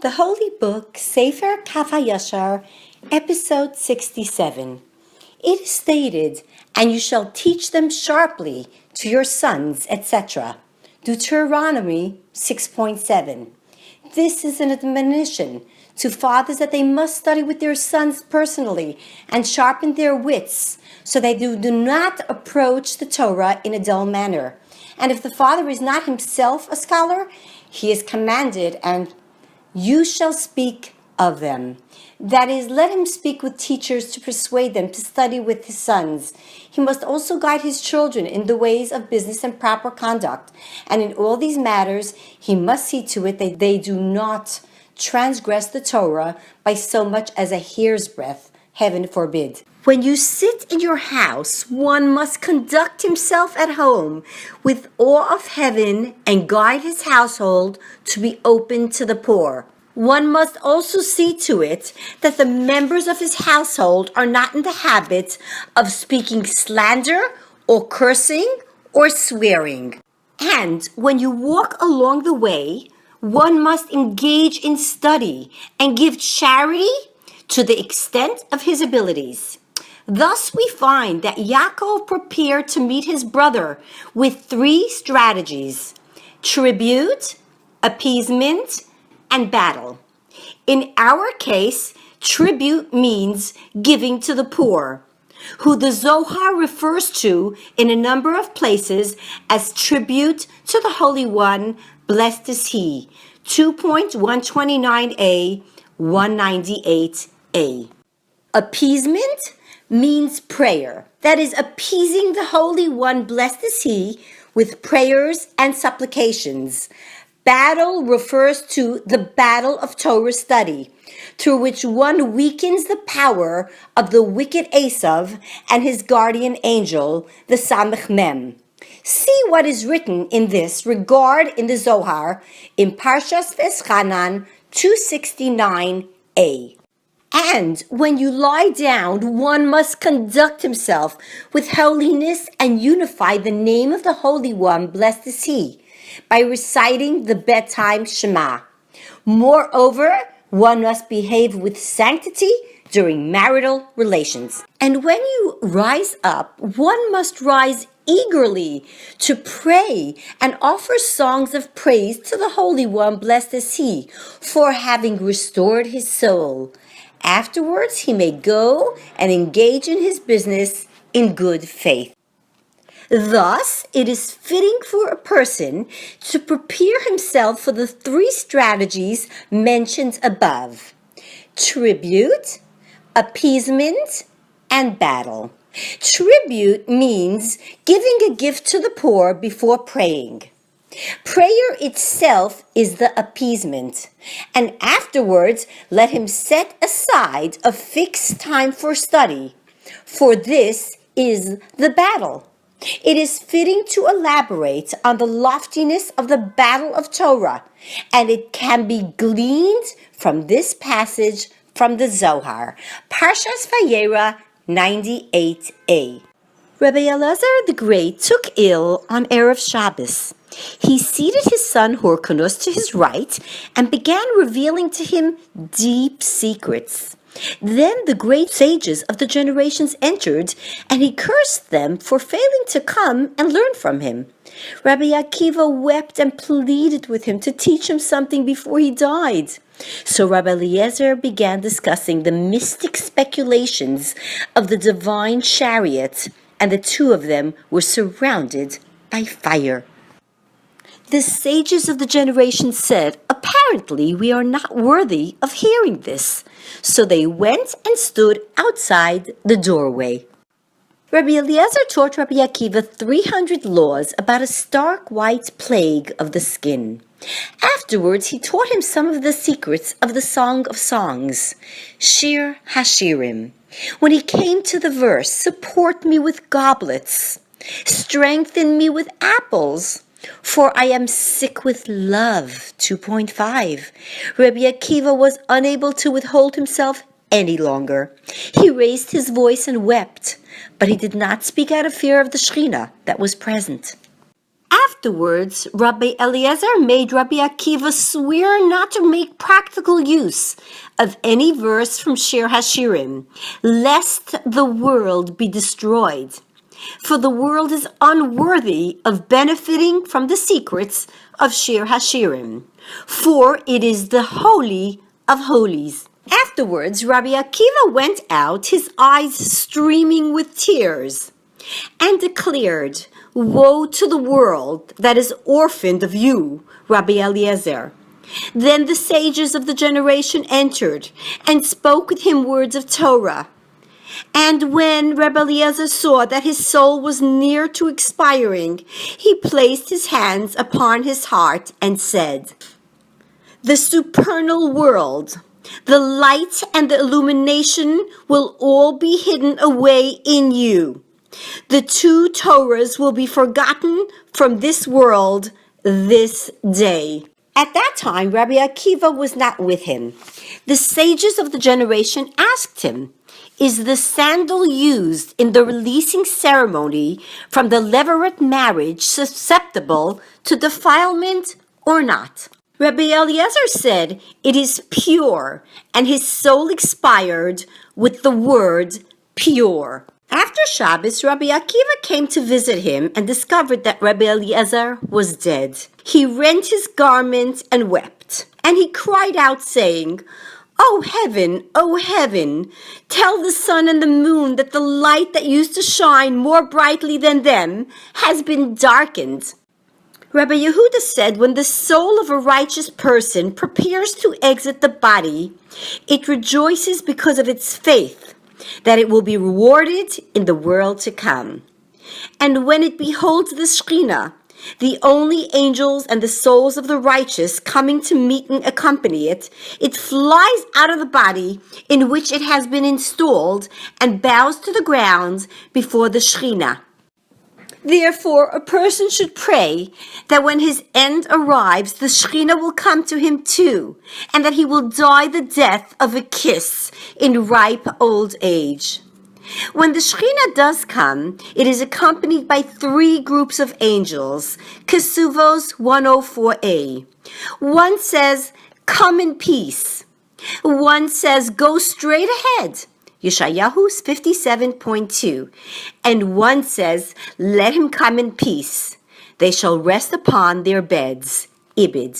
The Holy Book, Sefer Hayashar, Episode 67. It is stated, "And you shall teach them sharply to your sons," etc. Deuteronomy 6.7. This is an admonition to fathers that they must study with their sons personally and sharpen their wits so they do not approach the Torah in a dull manner. And if the father is not himself a scholar, he is commanded, and you shall speak of them. That is, let him speak with teachers to persuade them to study with his sons. He must also guide his children in the ways of business and proper conduct. And in all these matters, he must see to it that they do not transgress the Torah by so much as a hair's breadth. Heaven forbid. When you sit in your house, one must conduct himself at home with awe of heaven and guide his household to be open to the poor. One must also see to it that the members of his household are not in the habit of speaking slander or cursing or swearing. And when you walk along the way, one must engage in study and give charity to the extent of his abilities. Thus we find that Yaakov prepared to meet his brother with 3 strategies: tribute, appeasement, and battle. In our case, tribute means giving to the poor, who the Zohar refers to in a number of places as tribute to the Holy One, blessed is He, 2.129a, 198a. Appeasement means prayer. That is, appeasing the Holy One, blessed is He, with prayers and supplications. Battle refers to the battle of Torah study, through which one weakens the power of the wicked Esav and his guardian angel, the Samech Mem. See what is written in this regard in the Zohar in Parshas Veschanan 269a. And when you lie down, one must conduct himself with holiness and unify the name of the Holy One, blessed is He, by reciting the bedtime Shema. Moreover, one must behave with sanctity during marital relations. And when you rise up, one must rise eagerly to pray and offer songs of praise to the Holy One, blessed is He, for having restored his soul. Afterwards, he may go and engage in his business in good faith. Thus, it is fitting for a person to prepare himself for the 3 strategies mentioned above: tribute, appeasement, and battle. Tribute means giving a gift to the poor before praying. Prayer itself is the appeasement, and afterwards let him set aside a fixed time for study, for this is the battle. It is fitting to elaborate on the loftiness of the battle of Torah, and it can be gleaned from this passage from the Zohar, Parshas Vayera 98a. Rabbi Elazar the Great took ill on Erev Shabbos. He seated his son Horkanus to his right and began revealing to him deep secrets. Then the great sages of the generations entered, and he cursed them for failing to come and learn from him. Rabbi Akiva wept and pleaded with him to teach him something before he died. So Rabbi Eliezer began discussing the mystic speculations of the divine chariot, and the 2 of them were surrounded by fire. The sages of the generation said, "Apparently we are not worthy of hearing this." So they went and stood outside the doorway. Rabbi Eliezer taught Rabbi Akiva 300 laws about a stark white plague of the skin. Afterwards, he taught him some of the secrets of the Song of Songs, Shir Hashirim. When he came to the verse, "Support me with goblets, strengthen me with apples, for I am sick with love," 2.5, Rabbi Akiva was unable to withhold himself any longer. He raised his voice and wept, but he did not speak out of fear of the Shekhinah that was present. Afterwards, Rabbi Eliezer made Rabbi Akiva swear not to make practical typical use of any verse from Shir Hashirim, lest the world be destroyed. For the world is unworthy of benefiting from the secrets of Shir Hashirim, for it is the holy of holies. Afterwards, Rabbi Akiva went out, his eyes streaming with tears, and declared, "Woe to the world that is orphaned of you, Rabbi Eliezer." Then the sages of the generation entered and spoke with him words of Torah. And when Rabbi Eliezer saw that his soul was near to expiring, he placed his hands upon his heart and said, "The supernal world, the light and the illumination will all be hidden away in you. The two Torahs will be forgotten from this world this day." At that time, Rabbi Akiva was not with him. The sages of the generation asked him, "Is the sandal used in the releasing ceremony from the levirate marriage susceptible to defilement or not?" Rabbi Eliezer said, "It is pure," and his soul expired with the word pure. After Shabbos, Rabbi Akiva came to visit him and discovered that Rabbi Eliezer was dead. He rent his garment and wept, and he cried out, saying, "O heaven, tell the sun and the moon that the light that used to shine more brightly than them has been darkened." Rabbi Yehuda said, when the soul of a righteous person prepares to exit the body, it rejoices because of its faith that it will be rewarded in the world to come. And when it beholds the Shekhinah, the only angels and the souls of the righteous coming to meet and accompany it, it flies out of the body in which it has been installed and bows to the ground before the Shekhinah. Therefore, a person should pray that when his end arrives, the Shekhinah will come to him too, and that he will die the death of a kiss in ripe old age. When the Shekhinah does come, it is accompanied by 3 groups of angels, Kesuvos 104a. One says, "Come in peace." One says, "Go straight ahead," Yeshayahu 57.2. And one says, "Let him come in peace. They shall rest upon their beds," Ibid.